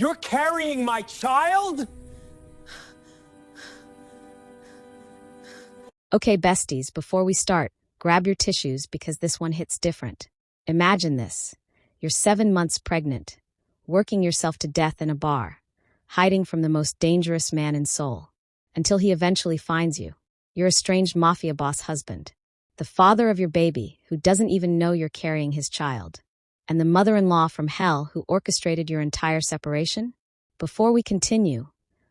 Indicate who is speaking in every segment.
Speaker 1: You're carrying my child?
Speaker 2: Okay, besties, before we start, grab your tissues because this one hits different. Imagine this. You're 7 months pregnant, working yourself to death in a bar, hiding from the most dangerous man in Seoul, until he eventually finds you. Your estranged mafia boss husband, the father of your baby who doesn't even know you're carrying his child, and the mother-in-law from hell who orchestrated your entire separation? Before we continue,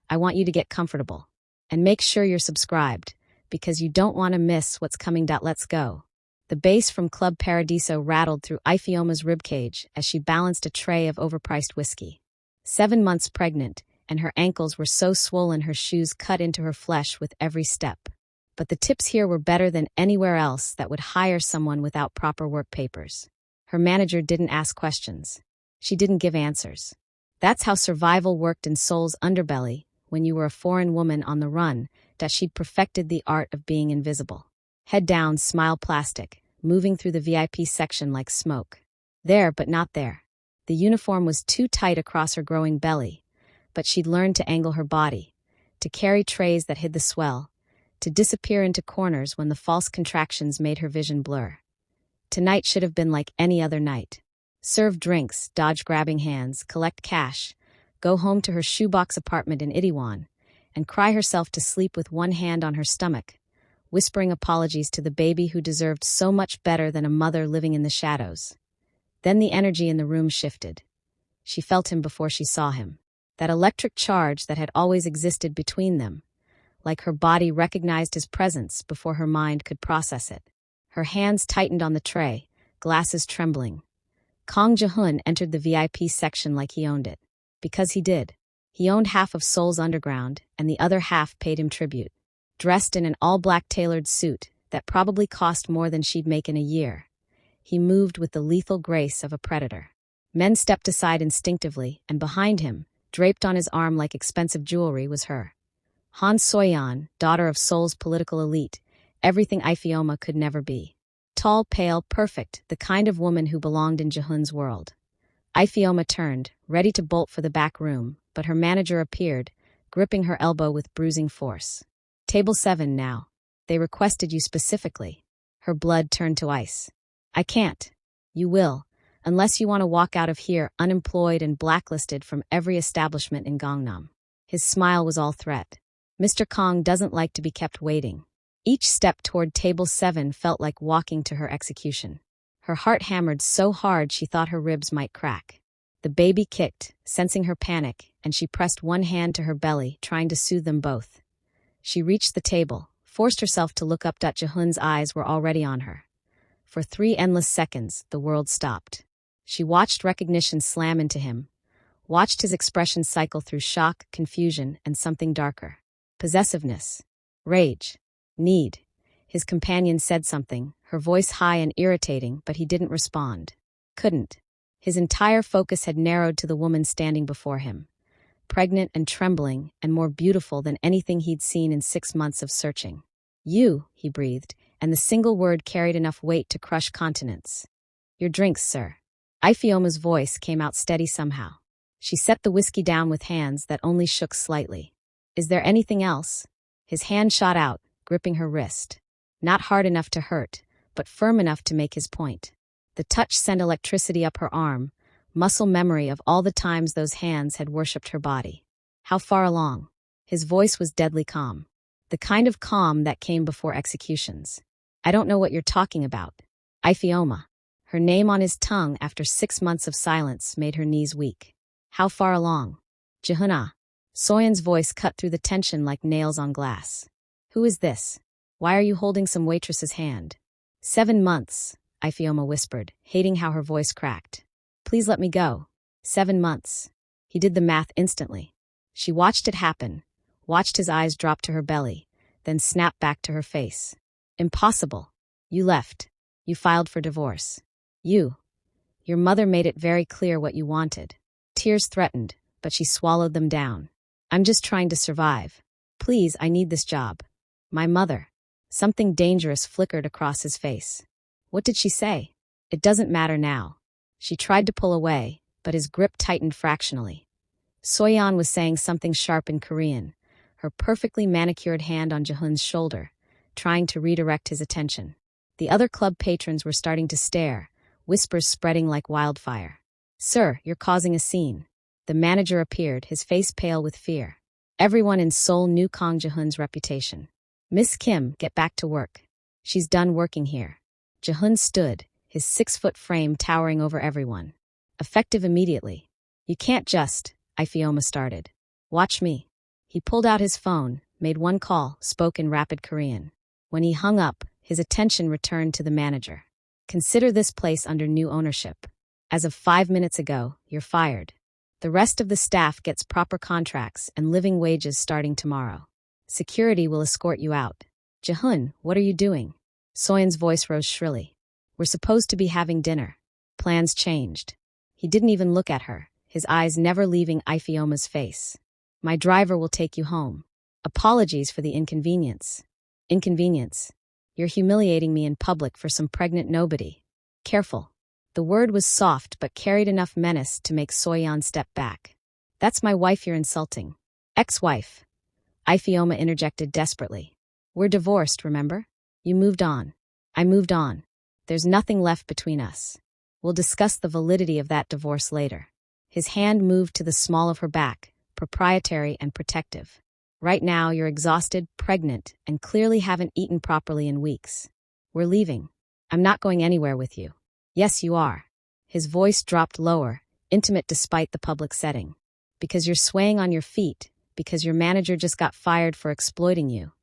Speaker 2: I want you to get comfortable and make sure you're subscribed, because you don't want to miss what's coming. Let's go. The bass from Club Paradiso rattled through Ifeoma's ribcage as she balanced a tray of overpriced whiskey. 7 months pregnant, and her ankles were so swollen her shoes cut into her flesh with every step. But the tips here were better than anywhere else that would hire someone without proper work papers. Her manager didn't ask questions. She didn't give answers. That's how survival worked in Seoul's underbelly when you were a foreign woman on the run, that she'd perfected the art of being invisible. Head down, smile plastic, moving through the VIP section like smoke. There, but not there. The uniform was too tight across her growing belly, but she'd learned to angle her body, to carry trays that hid the swell, to disappear into corners when the false contractions made her vision blur. Tonight should have been like any other night. Serve drinks, dodge grabbing hands, collect cash, go home to her shoebox apartment in Itaewon, and cry herself to sleep with one hand on her stomach, whispering apologies to the baby who deserved so much better than a mother living in the shadows. Then the energy in the room shifted. She felt him before she saw him. That electric charge that had always existed between them, like her body recognized his presence before her mind could process it. Her hands tightened on the tray, glasses trembling. Kang Jae-hoon entered the VIP section like he owned it. Because he did. He owned half of Seoul's underground, and the other half paid him tribute. Dressed in an all-black tailored suit that probably cost more than she'd make in a year, he moved with the lethal grace of a predator. Men stepped aside instinctively, and behind him, draped on his arm like expensive jewelry, was her. Han Soyeon, daughter of Seoul's political elite, everything Ifeoma could never be. Tall, pale, perfect, the kind of woman who belonged in Jaehoon's world. Ifeoma turned, ready to bolt for the back room, but her manager appeared, gripping her elbow with bruising force. Table 7 now. They requested you specifically. Her blood turned to ice. I can't. You will, unless you want to walk out of here unemployed and blacklisted from every establishment in Gangnam. His smile was all threat. Mr. Kang doesn't like to be kept waiting. Each step toward table 7 felt like walking to her execution. Her heart hammered so hard she thought her ribs might crack. The baby kicked, sensing her panic, and she pressed one hand to her belly, trying to soothe them both. She reached the table, forced herself to look up. Jaehoon's eyes were already on her. For 3 endless seconds, the world stopped. She watched recognition slam into him, watched his expression cycle through shock, confusion, and something darker. Possessiveness. Rage. Need. His companion said something, her voice high and irritating, but he didn't respond. Couldn't. His entire focus had narrowed to the woman standing before him, pregnant and trembling, and more beautiful than anything he'd seen in 6 months of searching. You, he breathed, and the single word carried enough weight to crush continents. Your drinks, sir. Ifeoma's voice came out steady somehow. She set the whiskey down with hands that only shook slightly. Is there anything else? His hand shot out, gripping her wrist. Not hard enough to hurt, but firm enough to make his point. The touch sent electricity up her arm, muscle memory of all the times those hands had worshipped her body. How far along? His voice was deadly calm. The kind of calm that came before executions. I don't know what you're talking about. Ifeoma. Her name on his tongue after 6 months of silence made her knees weak. How far along? Jaehoon. Soyeon's voice cut through the tension like nails on glass. Who is this? Why are you holding some waitress's hand? 7 months, Ifeoma whispered, hating how her voice cracked. Please let me go. 7 months. He did the math instantly. She watched it happen, watched his eyes drop to her belly, then snap back to her face. Impossible. You left. You filed for divorce. Your mother made it very clear what you wanted. Tears threatened, but she swallowed them down. I'm just trying to survive. Please, I need this job. My mother. Something dangerous flickered across his face. What did she say? It doesn't matter now. She tried to pull away, but his grip tightened fractionally. Soyeon was saying something sharp in Korean, her perfectly manicured hand on Jehun's shoulder, trying to redirect his attention. The other club patrons were starting to stare, whispers spreading like wildfire. "Sir, you're causing a scene." The manager appeared, his face pale with fear. Everyone in Seoul knew Kang Jehun's reputation. "Miss Kim, get back to work. She's done working here." Jehun stood, his 6-foot frame towering over everyone. "Effective immediately." "You can't just," Ifeoma started. "Watch me." He pulled out his phone, made one call, spoke in rapid Korean. When he hung up, his attention returned to the manager. "Consider this place under new ownership. As of 5 minutes ago, you're fired. The rest of the staff gets proper contracts and living wages starting tomorrow. Security will escort you out." "Jehun, what are you doing?" Soyeon's voice rose shrilly. "We're supposed to be having dinner." Plans changed. He didn't even look at her, his eyes never leaving Ifeoma's face. "My driver will take you home. Apologies for the inconvenience." "Inconvenience? You're humiliating me in public for some pregnant nobody." "Careful." The word was soft but carried enough menace to make Soyeon step back. "That's my wife you're insulting." "Ex-wife," Ifeoma interjected desperately. "We're divorced, remember? You moved on. I moved on. There's nothing left between us. We'll discuss the validity of that divorce later." His hand moved to the small of her back, proprietary and protective. "Right now, you're exhausted, pregnant, and clearly haven't eaten properly in weeks. We're leaving. I'm not going anywhere with you." "Yes, you are." His voice dropped lower, intimate despite the public setting. "Because you're swaying on your feet, because your manager just got fired for exploiting you,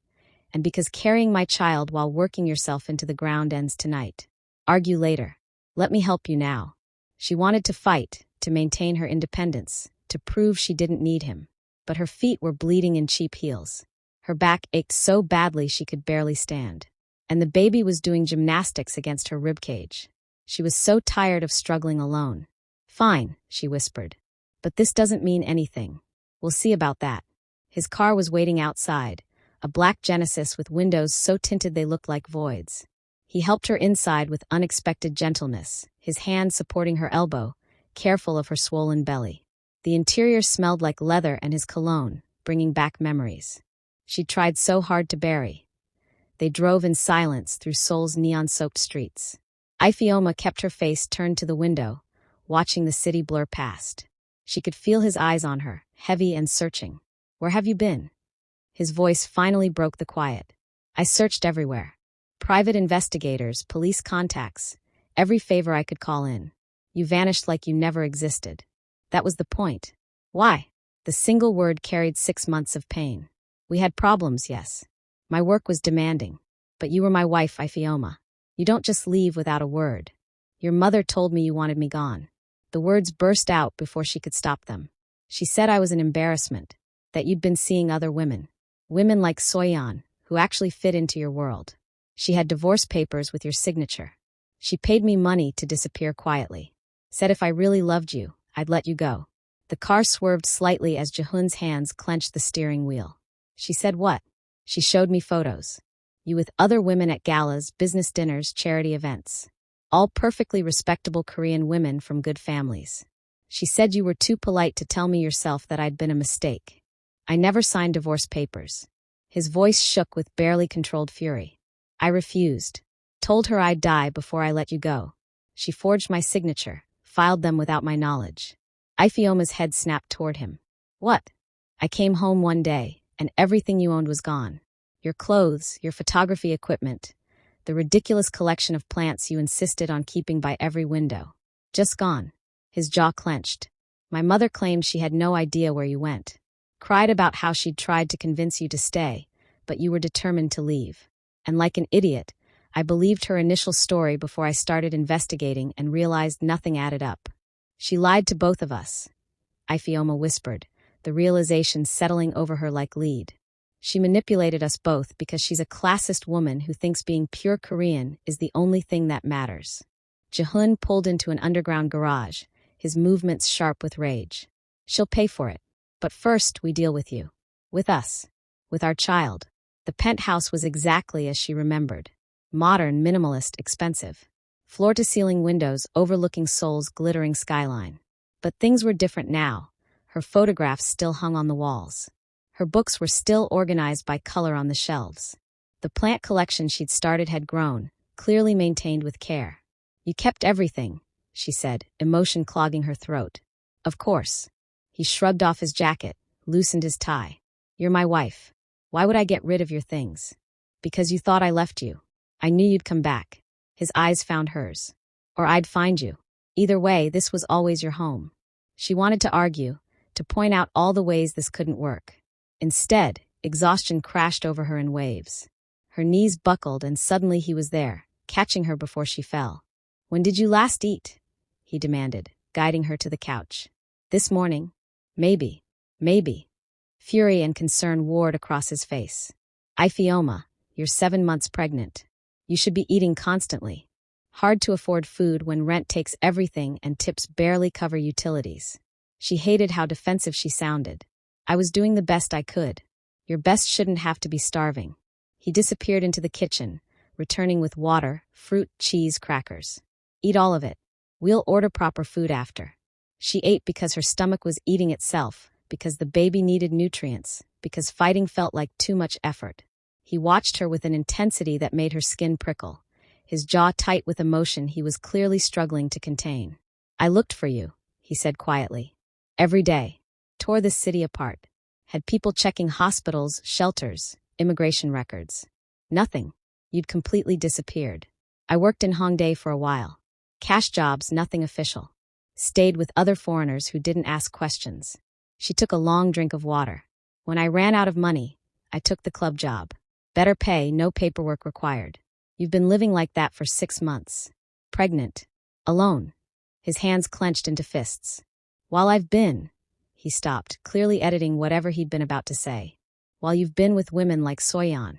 Speaker 2: and because carrying my child while working yourself into the ground ends tonight. Argue later. Let me help you now." She wanted to fight, to maintain her independence, to prove she didn't need him. But her feet were bleeding in cheap heels. Her back ached so badly she could barely stand. And the baby was doing gymnastics against her ribcage. She was so tired of struggling alone. "Fine," she whispered. "But this doesn't mean anything. We'll see about that." His car was waiting outside, a black Genesis with windows so tinted they looked like voids. He helped her inside with unexpected gentleness, his hand supporting her elbow, careful of her swollen belly. The interior smelled like leather and his cologne, bringing back memories she'd tried so hard to bury. They drove in silence through Seoul's neon-soaked streets. Ifeoma kept her face turned to the window, watching the city blur past. She could feel his eyes on her, heavy and searching. "Where have you been?" His voice finally broke the quiet. "I searched everywhere. Private investigators, police contacts, every favor I could call in. You vanished like you never existed." That was the point. "Why?" The single word carried 6 months of pain. "We had problems, yes. My work was demanding. But you were my wife, Ifeoma. You don't just leave without a word. Your mother told me you wanted me gone." The words burst out before she could stop them. "She said I was an embarrassment, that you'd been seeing other women. Women like Soyeon, who actually fit into your world. She had divorce papers with your signature. She paid me money to disappear quietly. Said if I really loved you, I'd let you go." The car swerved slightly as Jehun's hands clenched the steering wheel. "She said what?" "She showed me photos. You with other women at galas, business dinners, charity events. All perfectly respectable Korean women from good families. She said you were too polite to tell me yourself that I'd been a mistake. I never signed divorce papers." His voice shook with barely controlled fury. "I refused. Told her I'd die before I let you go. She forged my signature, filed them without my knowledge." Ifeoma's head snapped toward him. "What?" "I came home one day, and everything you owned was gone. Your clothes, your photography equipment, the ridiculous collection of plants you insisted on keeping by every window. Just gone." His jaw clenched. "My mother claimed she had no idea where you went. Cried about how she'd tried to convince you to stay, but you were determined to leave. And like an idiot, I believed her initial story before I started investigating and realized nothing added up. She lied to both of us," Ifeoma whispered, the realization settling over her like lead. "She manipulated us both because she's a classist woman who thinks being pure Korean is the only thing that matters." Jehun pulled into an underground garage, his movements sharp with rage. "She'll pay for it. But first, we deal with you. With us. With our child." The penthouse was exactly as she remembered. Modern, minimalist, expensive. Floor-to-ceiling windows overlooking Seoul's glittering skyline. But things were different now. Her photographs still hung on the walls. Her books were still organized by color on the shelves. The plant collection she'd started had grown, clearly maintained with care. "You kept everything," she said, emotion clogging her throat. "Of course." He shrugged off his jacket, loosened his tie. "You're my wife. Why would I get rid of your things?" "Because you thought I left you. I knew you'd come back." His eyes found hers. "Or I'd find you. Either way, this was always your home." She wanted to argue, to point out all the ways this couldn't work. Instead, exhaustion crashed over her in waves. Her knees buckled and suddenly he was there, catching her before she fell. "When did you last eat?" he demanded, guiding her to the couch. "This morning." Maybe. Fury and concern warred across his face. "Ifioma, you're 7 months pregnant. You should be eating constantly. Hard to afford food when rent takes everything and tips barely cover utilities." She hated how defensive she sounded. "I was doing the best I could. Your best shouldn't have to be starving." He disappeared into the kitchen, returning with water, fruit, cheese, crackers. "Eat all of it. We'll order proper food after." She ate because her stomach was eating itself, because the baby needed nutrients, because fighting felt like too much effort. He watched her with an intensity that made her skin prickle, his jaw tight with emotion he was clearly struggling to contain. "I looked for you," he said quietly. "Every day. Tore this city apart. Had people checking hospitals, shelters, immigration records. Nothing. You'd completely disappeared. I worked in Hongdae for a while. Cash jobs, nothing official. Stayed with other foreigners who didn't ask questions." She took a long drink of water. "When I ran out of money, I took the club job. Better pay, no paperwork required. You've been living like that for 6 months. Pregnant. Alone." His hands clenched into fists. "While I've been..." He stopped, clearly editing whatever he'd been about to say. "While you've been with women like Soyeon."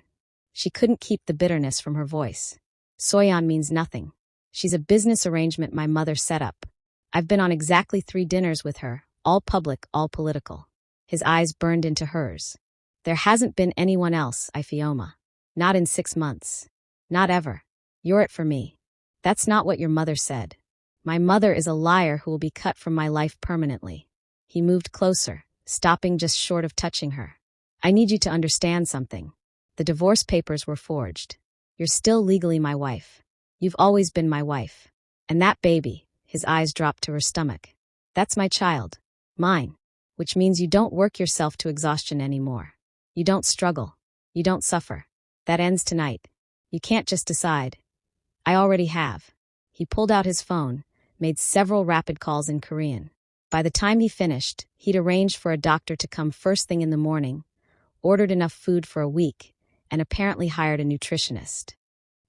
Speaker 2: She couldn't keep the bitterness from her voice. "Soyeon means nothing. She's a business arrangement my mother set up. I've been on exactly 3 dinners with her, all public, all political." His eyes burned into hers. "There hasn't been anyone else, Ifioma. Not in 6 months. Not ever. You're it for me." "That's not what your mother said. My mother is a liar who will be cut from my life permanently." He moved closer, stopping just short of touching her. "I need you to understand something. The divorce papers were forged. You're still legally my wife. You've always been my wife. And that baby," his eyes dropped to her stomach, "that's my child. Mine. Which means you don't work yourself to exhaustion anymore. You don't struggle. You don't suffer. That ends tonight. You can't just decide. I already have." He pulled out his phone, made several rapid calls in Korean. By the time he finished, he'd arranged for a doctor to come first thing in the morning, ordered enough food for a week, and apparently hired a nutritionist.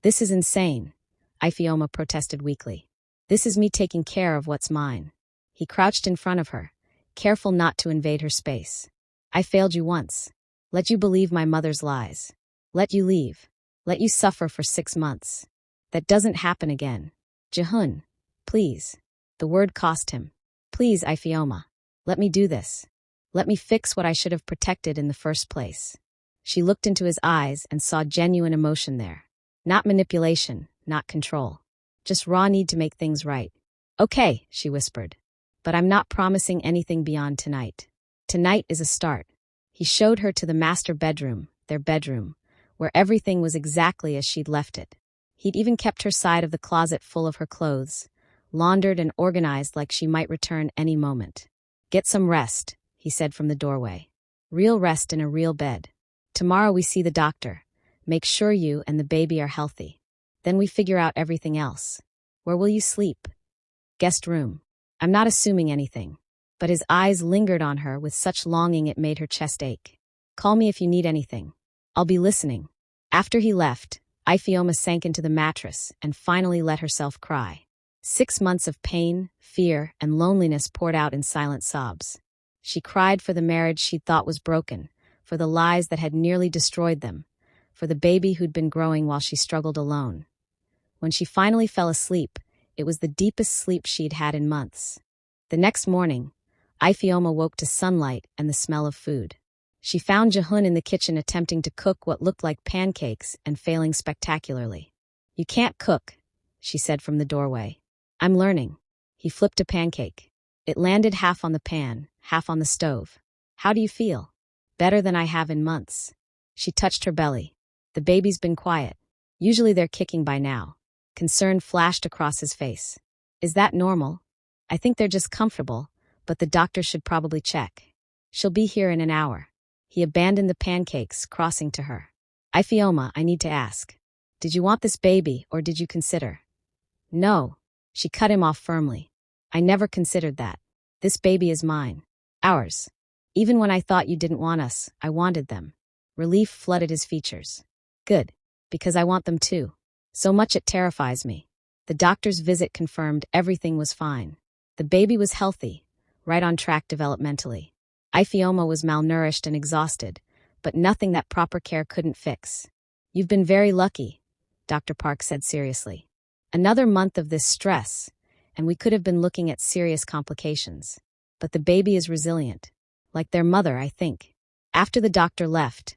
Speaker 2: "This is insane," Ifioma protested weakly. "This is me taking care of what's mine." He crouched in front of her, careful not to invade her space. "I failed you once. Let you believe my mother's lies. Let you leave. Let you suffer for 6 months. That doesn't happen again. Jihun, please." The word cost him. "Please, Ifioma. Let me do this. Let me fix what I should have protected in the first place." She looked into his eyes and saw genuine emotion there. Not manipulation, not control. Just raw need to make things right. "Okay," she whispered. "But I'm not promising anything beyond tonight. Tonight is a start." He showed her to the master bedroom, their bedroom, where everything was exactly as she'd left it. He'd even kept her side of the closet full of her clothes, laundered and organized like she might return any moment. "Get some rest," he said from the doorway. "Real rest in a real bed. Tomorrow we see the doctor. Make sure you and the baby are healthy. Then we figure out everything else. Where will you sleep?" "Guest room." "I'm not assuming anything." But his eyes lingered on her with such longing it made her chest ache. "Call me if you need anything. I'll be listening." After he left, Ifioma sank into the mattress and finally let herself cry. 6 months of pain, fear, and loneliness poured out in silent sobs. She cried for the marriage she'd thought was broken, for the lies that had nearly destroyed them, for the baby who'd been growing while she struggled alone. When she finally fell asleep, it was the deepest sleep she'd had in months. The next morning, Ifioma woke to sunlight and the smell of food. She found Jihun in the kitchen attempting to cook what looked like pancakes and failing spectacularly. "You can't cook," she said from the doorway. "I'm learning." He flipped a pancake. It landed half on the pan, half on the stove. How do you feel? Better than I have in months. She touched her belly. The baby's been quiet. Usually they're kicking by now. Concern flashed across his face. Is that normal? I think they're just comfortable, but the doctor should probably check. She'll be here in an hour. He abandoned the pancakes, crossing to her. Ifioma, I need to ask. Did you want this baby, or did you consider? No. She cut him off firmly. I never considered that. This baby is mine. Ours. Even when I thought you didn't want us, I wanted them. Relief flooded his features. Good. Because I want them too. So much it terrifies me. The doctor's visit confirmed everything was fine. The baby was healthy, right on track developmentally. Ifioma was malnourished and exhausted, but nothing that proper care couldn't fix. You've been very lucky, Dr. Park said seriously. Another month of this stress, and we could have been looking at serious complications. But the baby is resilient. Like their mother, I think. After the doctor left,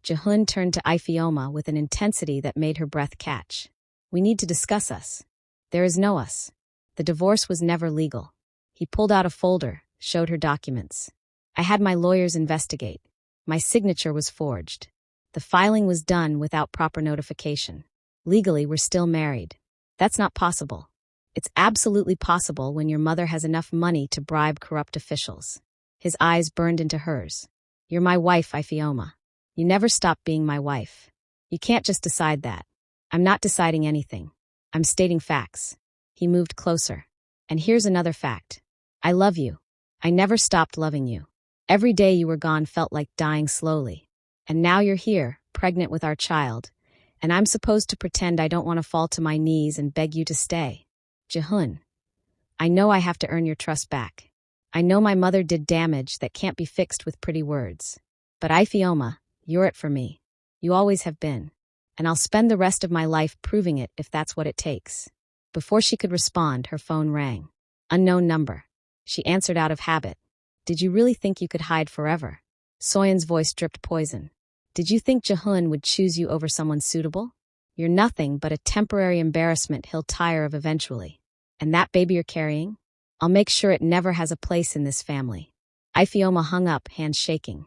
Speaker 2: Jehun turned to Ifioma with an intensity that made her breath catch. We need to discuss us. There is no us. The divorce was never legal. He pulled out a folder, showed her documents. I had my lawyers investigate. My signature was forged. The filing was done without proper notification. Legally, we're still married. That's not possible. It's absolutely possible when your mother has enough money to bribe corrupt officials. His eyes burned into hers. You're my wife, Ifioma. You never stop being my wife. You can't just decide that. I'm not deciding anything. I'm stating facts. He moved closer. And here's another fact. I love you. I never stopped loving you. Every day you were gone felt like dying slowly. And now you're here, pregnant with our child, and I'm supposed to pretend I don't want to fall to my knees and beg you to stay. Jehun, I know I have to earn your trust back. I know my mother did damage that can't be fixed with pretty words. But Ifioma, you're it for me. You always have been. And I'll spend the rest of my life proving it if that's what it takes. Before she could respond, her phone rang. Unknown number. She answered out of habit. Did you really think you could hide forever? Soyeon's voice dripped poison. Did you think Jehun would choose you over someone suitable? You're nothing but a temporary embarrassment he'll tire of eventually. And that baby you're carrying? I'll make sure it never has a place in this family. Ifioma hung up, hands shaking.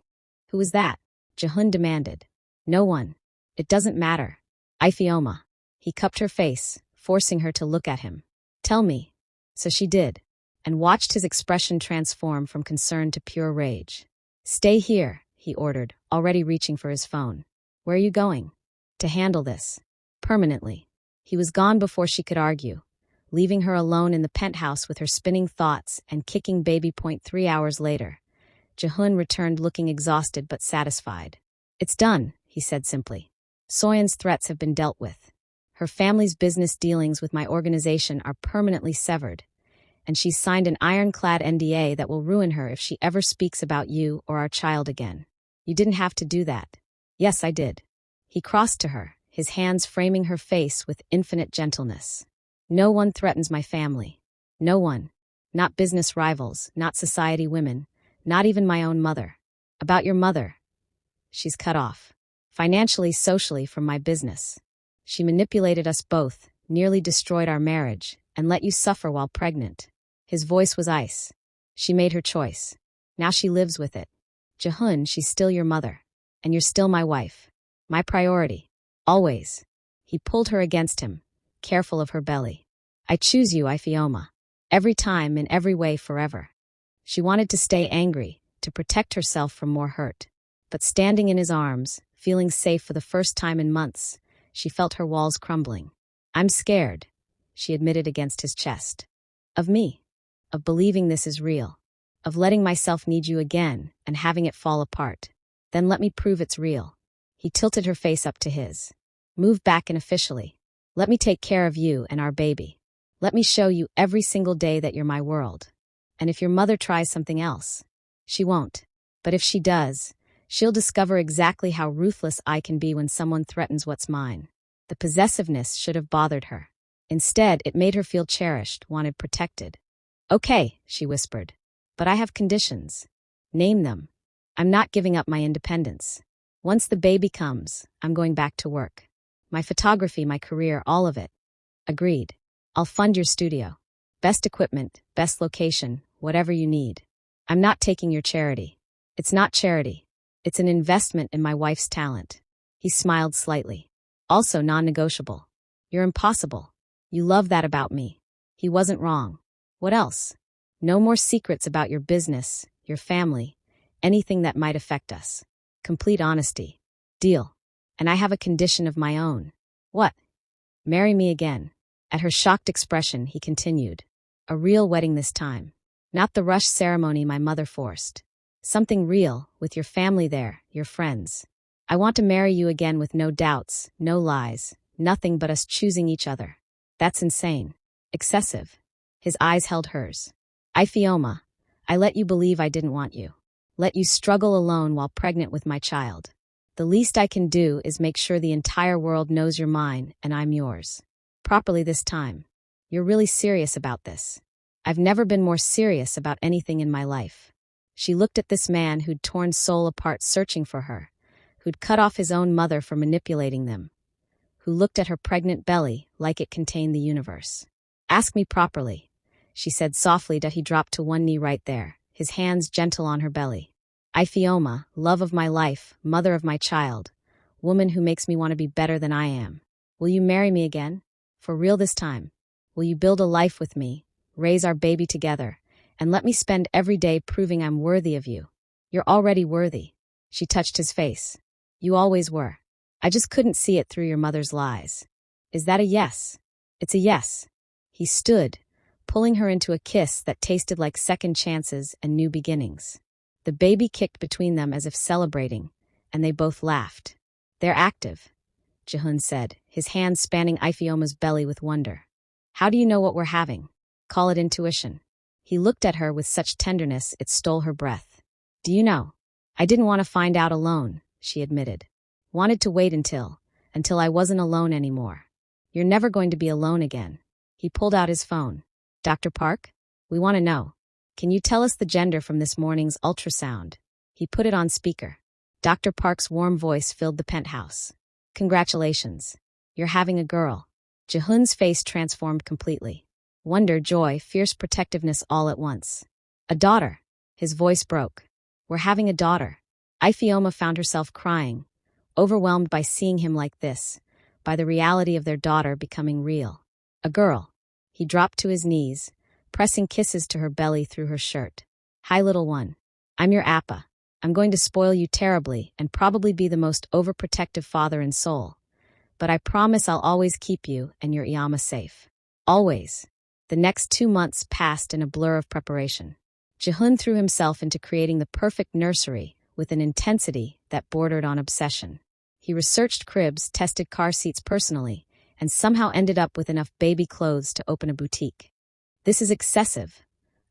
Speaker 2: Who was that? Jehun demanded. No one. It doesn't matter. Ifioma. He cupped her face, forcing her to look at him. Tell me. So she did, and watched his expression transform from concern to pure rage. Stay here, he ordered, already reaching for his phone. Where are you going? To handle this. Permanently. He was gone before she could argue, leaving her alone in the penthouse with her spinning thoughts and kicking baby. 3 hours later, Jehun returned looking exhausted but satisfied. It's done, he said simply. Soyeon's threats have been dealt with. Her family's business dealings with my organization are permanently severed, and she's signed an ironclad NDA that will ruin her if she ever speaks about you or our child again. You didn't have to do that. Yes, I did. He crossed to her, his hands framing her face with infinite gentleness. No one threatens my family. No one. Not business rivals, not society women, not even my own mother. About your mother. She's cut off. Financially, socially, from my business. She manipulated us both, nearly destroyed our marriage, and let you suffer while pregnant. His voice was ice. She made her choice. Now she lives with it. Jehun, she's still your mother. And you're still my wife. My priority. Always. He pulled her against him, careful of her belly. I choose you, Ifioma. Every time, in every way, forever. She wanted to stay angry, to protect herself from more hurt. But standing in his arms, feeling safe for the first time in months, she felt her walls crumbling. I'm scared, she admitted against his chest. Of me. Of believing this is real. Of letting myself need you again and having it fall apart. Then let me prove it's real. He tilted her face up to his. Move back and officially. Let me take care of you and our baby. Let me show you every single day that you're my world. And if your mother tries something else, she won't. But if she does, she'll discover exactly how ruthless I can be when someone threatens what's mine. The possessiveness should have bothered her. Instead, it made her feel cherished, wanted protected. Okay, she whispered. But I have conditions. Name them. I'm not giving up my independence. Once the baby comes, I'm going back to work. My photography, my career, all of it. Agreed. I'll fund your studio. Best equipment, best location, whatever you need. I'm not taking your charity. It's not charity. It's an investment in my wife's talent. He smiled slightly. Also non-negotiable. You're impossible. You love that about me. He wasn't wrong. What else? No more secrets about your business, your family, anything that might affect us. Complete honesty. Deal. And I have a condition of my own. What? Marry me again. At her shocked expression, he continued. A real wedding this time. Not the rushed ceremony my mother forced. Something real, with your family there, your friends. I want to marry you again with no doubts, no lies, nothing but us choosing each other. That's insane. Excessive. His eyes held hers. Ifioma, I let you believe I didn't want you. Let you struggle alone while pregnant with my child. The least I can do is make sure the entire world knows you're mine and I'm yours. Properly this time. You're really serious about this. I've never been more serious about anything in my life. She looked at this man who'd torn soul apart searching for her, who'd cut off his own mother for manipulating them, who looked at her pregnant belly like it contained the universe. Ask me properly, she said softly that he dropped to one knee right there, his hands gentle on her belly. Ifioma, love of my life, mother of my child, woman who makes me want to be better than I am. Will you marry me again? For real this time? Will you build a life with me, raise our baby together, and let me spend every day proving I'm worthy of you? You're already worthy. She touched his face. You always were. I just couldn't see it through your mother's lies. Is that a yes? It's a yes. He stood, pulling her into a kiss that tasted like second chances and new beginnings. The baby kicked between them as if celebrating, and they both laughed. They're active, Jihun said, his hands spanning Ifioma's belly with wonder. How do you know what we're having? Call it intuition. He looked at her with such tenderness it stole her breath. Do you know? I didn't want to find out alone, she admitted. Wanted to wait until I wasn't alone anymore. You're never going to be alone again. He pulled out his phone. Dr. Park? We want to know. Can you tell us the gender from this morning's ultrasound? He put it on speaker. Dr. Park's warm voice filled the penthouse. Congratulations. You're having a girl. Jihun's face transformed completely. Wonder, joy, fierce protectiveness all at once. A daughter. His voice broke. We're having a daughter. Ifioma found herself crying, overwhelmed by seeing him like this, by the reality of their daughter becoming real. A girl. He dropped to his knees, pressing kisses to her belly through her shirt. Hi, little one. I'm your Appa. I'm going to spoil you terribly and probably be the most overprotective father in Seoul. But I promise I'll always keep you and your Iyama safe. Always. The next 2 months passed in a blur of preparation. Jihun threw himself into creating the perfect nursery with an intensity that bordered on obsession. He researched cribs, tested car seats personally, and somehow ended up with enough baby clothes to open a boutique. This is excessive,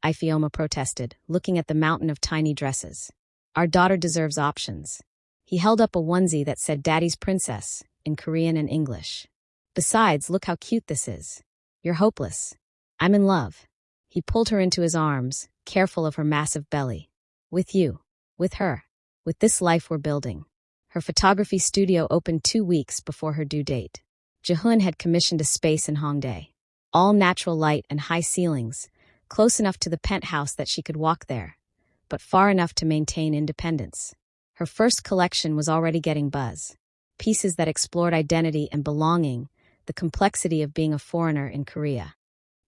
Speaker 2: Ifioma protested, looking at the mountain of tiny dresses. Our daughter deserves options. He held up a onesie that said Daddy's Princess in Korean and English. Besides, look how cute this is. You're hopeless. I'm in love. He pulled her into his arms, careful of her massive belly. With you. With her. With this life we're building. Her photography studio opened 2 weeks before her due date. Jihun had commissioned a space in Hongdae. All natural light and high ceilings, close enough to the penthouse that she could walk there, but far enough to maintain independence. Her first collection was already getting buzz. Pieces that explored identity and belonging, the complexity of being a foreigner in Korea.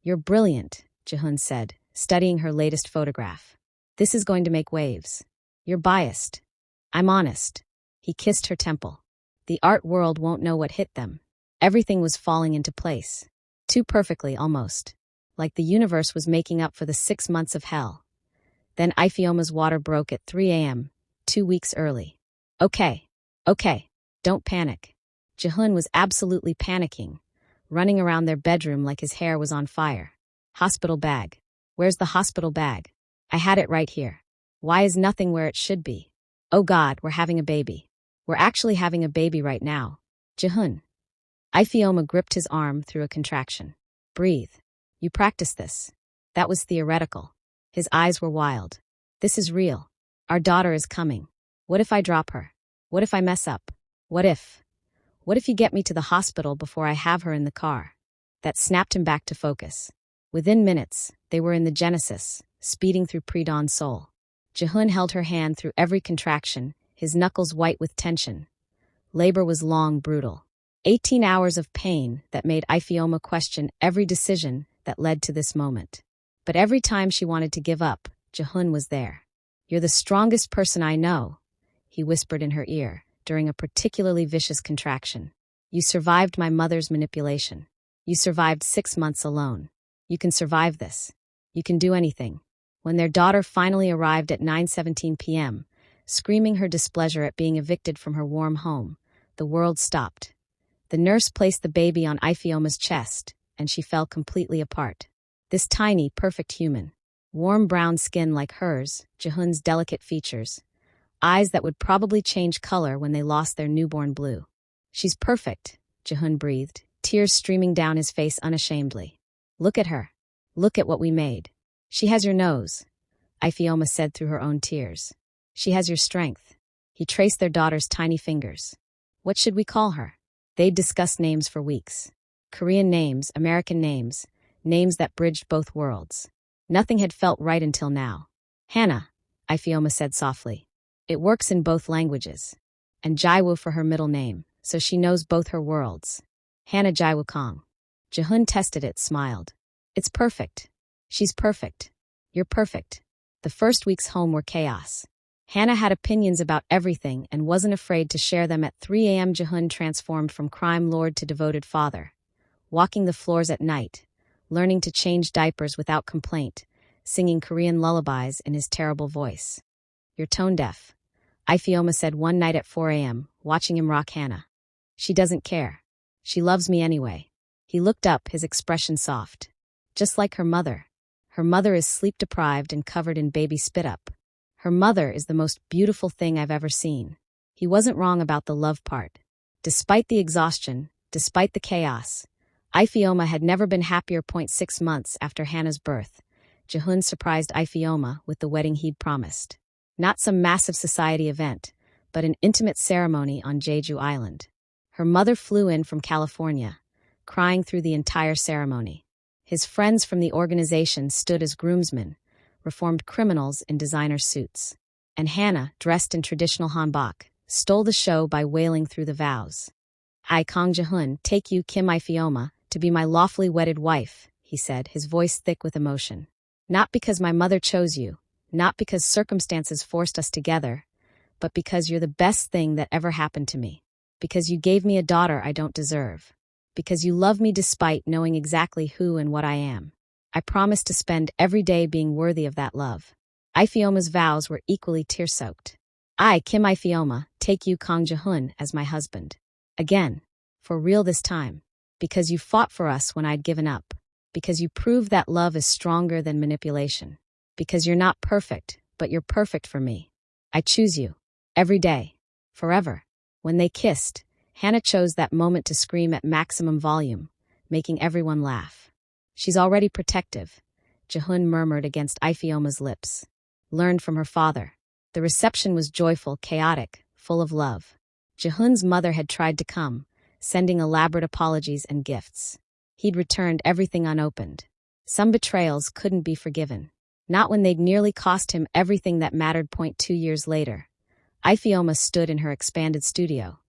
Speaker 2: You're brilliant, Jihun said, studying her latest photograph. This is going to make waves. You're biased. I'm honest. He kissed her temple. The art world won't know what hit them. Everything was falling into place. Too perfectly, almost. Like the universe was making up for the 6 months of hell. Then Ifioma's water broke at 3 a.m., 2 weeks early. Okay. Don't panic. Jihun was absolutely panicking, running around their bedroom like his hair was on fire. Hospital bag. Where's the hospital bag? I had it right here. Why is nothing where it should be? Oh God, we're having a baby. We're actually having a baby right now. Jihun. Ifioma gripped his arm through a contraction. Breathe. You practiced this. That was theoretical. His eyes were wild. This is real. Our daughter is coming. What if I drop her? What if I mess up? What if you get me to the hospital before I have her in the car? That snapped him back to focus. Within minutes, they were in the Genesis, speeding through pre-dawn Seoul. Jehun held her hand through every contraction, his knuckles white with tension. Labor was long, brutal. 18 hours of pain that made Ifeoma question every decision that led to this moment. But every time she wanted to give up, Jehun was there. "You're the strongest person I know," he whispered in her ear during a particularly vicious contraction. "You survived my mother's manipulation. You survived 6 months alone. You can survive this. You can do anything." When their daughter finally arrived at 9:17 p.m., screaming her displeasure at being evicted from her warm home, the world stopped. The nurse placed the baby on Ifeoma's chest, and she fell completely apart. This tiny, perfect human. Warm brown skin like hers, Jehun's delicate features. Eyes that would probably change color when they lost their newborn blue. "She's perfect," Jehun breathed, tears streaming down his face unashamedly. "Look at her. Look at what we made. She has your nose," Ifeoma said through her own tears. "She has your strength." He traced their daughter's tiny fingers. "What should we call her?" They'd discussed names for weeks. Korean names, American names, names that bridged both worlds. Nothing had felt right until now. "Hannah," Ifeoma said softly. "It works in both languages." And Jaiwoo for her middle name, so she knows both her worlds. "Hannah Jaiwoo Kong." Jehun tested it, smiled. "It's perfect. She's perfect. You're perfect." The first weeks home were chaos. Hannah had opinions about everything and wasn't afraid to share them at 3 a.m. Jehun transformed from crime lord to devoted father. Walking the floors at night, learning to change diapers without complaint, singing Korean lullabies in his terrible voice. "You're tone deaf," Ifeoma said one night at 4 a.m., watching him rock Hannah. "She doesn't care. She loves me anyway." He looked up, his expression soft. Just like her mother. Her mother is sleep-deprived and covered in baby spit-up. Her mother is the most beautiful thing I've ever seen. He wasn't wrong about the love part. Despite the exhaustion, despite the chaos, Ifeoma had never been happier. 6 months after Hannah's birth, Jehun surprised Ifeoma with the wedding he'd promised. Not some massive society event, but an intimate ceremony on Jeju Island. Her mother flew in from California, crying through the entire ceremony. His friends from the organization stood as groomsmen, reformed criminals in designer suits. And Hannah, dressed in traditional hanbok, stole the show by wailing through the vows. "I, Kang Jehun, take you, Kim Ifeoma, to be my lawfully wedded wife," he said, his voice thick with emotion. "Not because my mother chose you, not because circumstances forced us together, but because you're the best thing that ever happened to me. Because you gave me a daughter I don't deserve. Because you love me despite knowing exactly who and what I am. I promise to spend every day being worthy of that love." Ifeoma's vows were equally tear-soaked. "I, Kim Ifeoma, take you, Kang Jehun, as my husband. Again. For real this time. Because you fought for us when I'd given up. Because you proved that love is stronger than manipulation. Because you're not perfect, but you're perfect for me. I choose you. Every day. Forever." When they kissed, Hannah chose that moment to scream at maximum volume, making everyone laugh. "She's already protective," Jehun murmured against Ifeoma's lips. Learned from her father. The reception was joyful, chaotic, full of love. Jehun's mother had tried to come, sending elaborate apologies and gifts. He'd returned everything unopened. Some betrayals couldn't be forgiven. Not when they'd nearly cost him everything that mattered. 2 years later, Ifeoma stood in her expanded studio,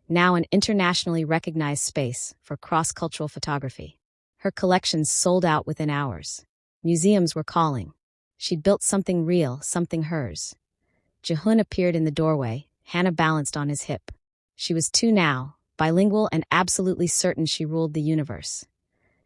Speaker 2: now an internationally recognized space for cross-cultural photography. Her collections sold out within hours. Museums were calling. She'd built something real, something hers. Jehun appeared in the doorway, Hannah balanced on his hip. She was 2 now, bilingual and absolutely certain she ruled the universe.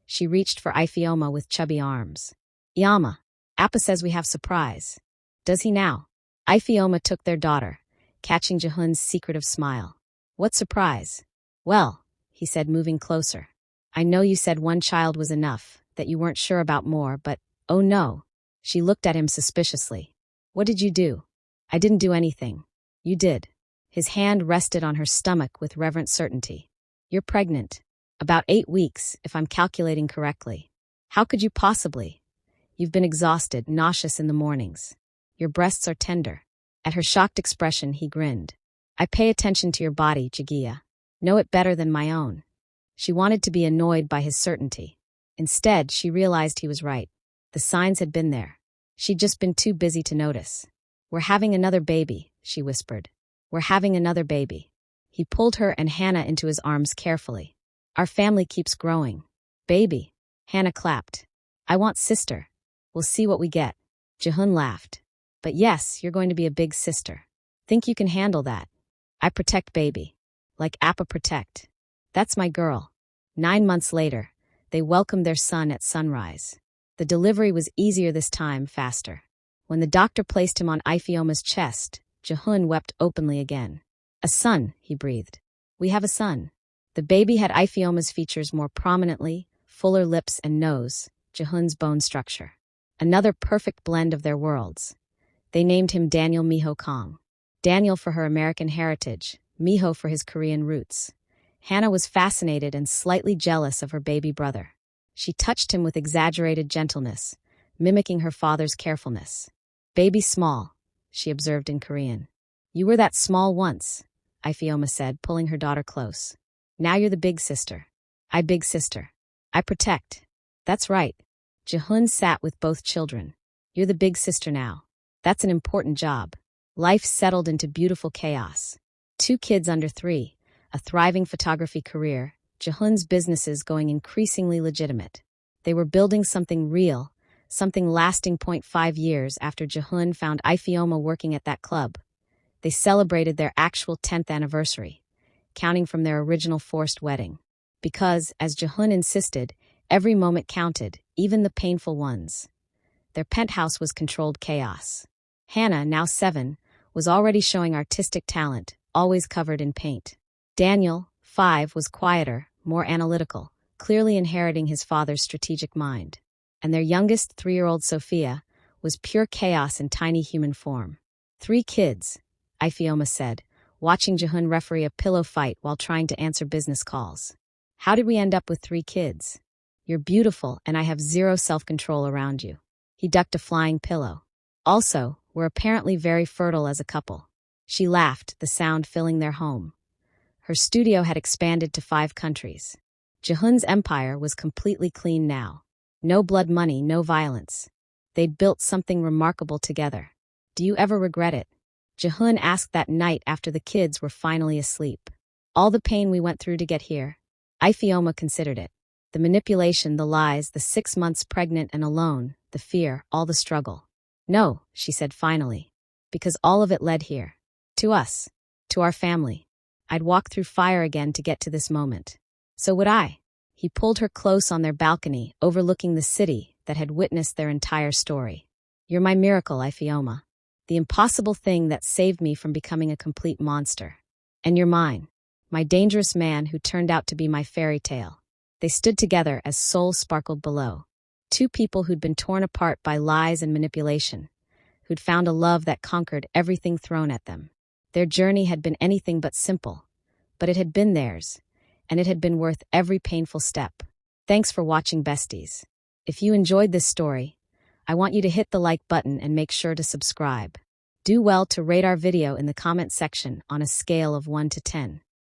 Speaker 2: She reached for Ifeoma with chubby arms. "Yama, Appa says we have surprise." "Does he now?" Ifeoma took their daughter, catching Jehun's secretive smile. "What surprise?" "Well," he said, moving closer. "I know you said 1 child was enough, that you weren't sure about more, but, oh no." She looked at him suspiciously. "What did you do?" "I didn't do anything. You did." His hand rested on her stomach with reverent certainty. "You're pregnant. About 8 weeks, if I'm calculating correctly." "How could you possibly?" "You've been exhausted, nauseous in the mornings. Your breasts are tender." At her shocked expression, he grinned. "I pay attention to your body, Jagia. Know it better than my own." She wanted to be annoyed by his certainty. Instead, she realized he was right. The signs had been there. She'd just been too busy to notice. We're having another baby, she whispered. We're having another baby. He pulled her and Hannah into his arms carefully. Our family keeps growing. Baby. Hannah clapped. I want sister. We'll see what we get. Jihun laughed. But yes, you're going to be a big sister. Think you can handle that? I protect baby. Like Appa protect. That's my girl. 9 months later, they welcomed their son at sunrise. The delivery was easier this time, faster. When the doctor placed him on Ifeoma's chest, Jihun wept openly again. A son, he breathed. We have a son. The baby had Ifeoma's features more prominently, fuller lips and nose, Jihun's bone structure. Another perfect blend of their worlds. They named him Daniel Miho Kong. Daniel for her American heritage, Miho for his Korean roots. Hannah was fascinated and slightly jealous of her baby brother. She touched him with exaggerated gentleness, mimicking her father's carefulness. Baby small, she observed in Korean. You were that small once, Ifeoma said, pulling her daughter close. Now you're the big sister. I big sister. I protect. That's right. Jihun sat with both children. You're the big sister now. That's an important job. Life settled into beautiful chaos. 2 kids under 3, a thriving photography career, Jihun's businesses going increasingly legitimate. They were building something real, something lasting. 5 years after Jihun found Ifeoma working at that club. They celebrated their actual 10th anniversary, counting from their original forced wedding. Because, as Jihun insisted, every moment counted, even the painful ones. Their penthouse was controlled chaos. Hannah, now 7, was already showing artistic talent, always covered in paint. Daniel, 5, was quieter, more analytical, clearly inheriting his father's strategic mind. And their youngest, 3-year-old Sophia, was pure chaos in tiny human form. 3 kids, Ifeoma said, watching Jihun referee a pillow fight while trying to answer business calls. How did we end up with 3 kids? You're beautiful and I have zero self-control around you. He ducked a flying pillow. Also, we're apparently very fertile as a couple. She laughed, the sound filling their home. Her studio had expanded to 5 countries. Jihun's empire was completely clean now. No blood money, no violence. They'd built something remarkable together. Do you ever regret it? Jihun asked that night after the kids were finally asleep. All the pain we went through to get here. Ifeoma considered it. The manipulation, the lies, the 6 months pregnant and alone, the fear, all the struggle. No, she said finally. Because all of it led here. To us. To our family. I'd walk through fire again to get to this moment. So would I. He pulled her close on their balcony, overlooking the city that had witnessed their entire story. You're my miracle, Ifeoma. The impossible thing that saved me from becoming a complete monster. And you're mine. My dangerous man who turned out to be my fairy tale. They stood together as souls sparkled below. 2 people who'd been torn apart by lies and manipulation, who'd found a love that conquered everything thrown at them. Their journey had been anything but simple, but it had been theirs, and it had been worth every painful step. Thanks for watching, besties. If you enjoyed this story, I want you to hit the like button and make sure to subscribe. Do well to rate our video in the comment section on a scale of 1 to 10.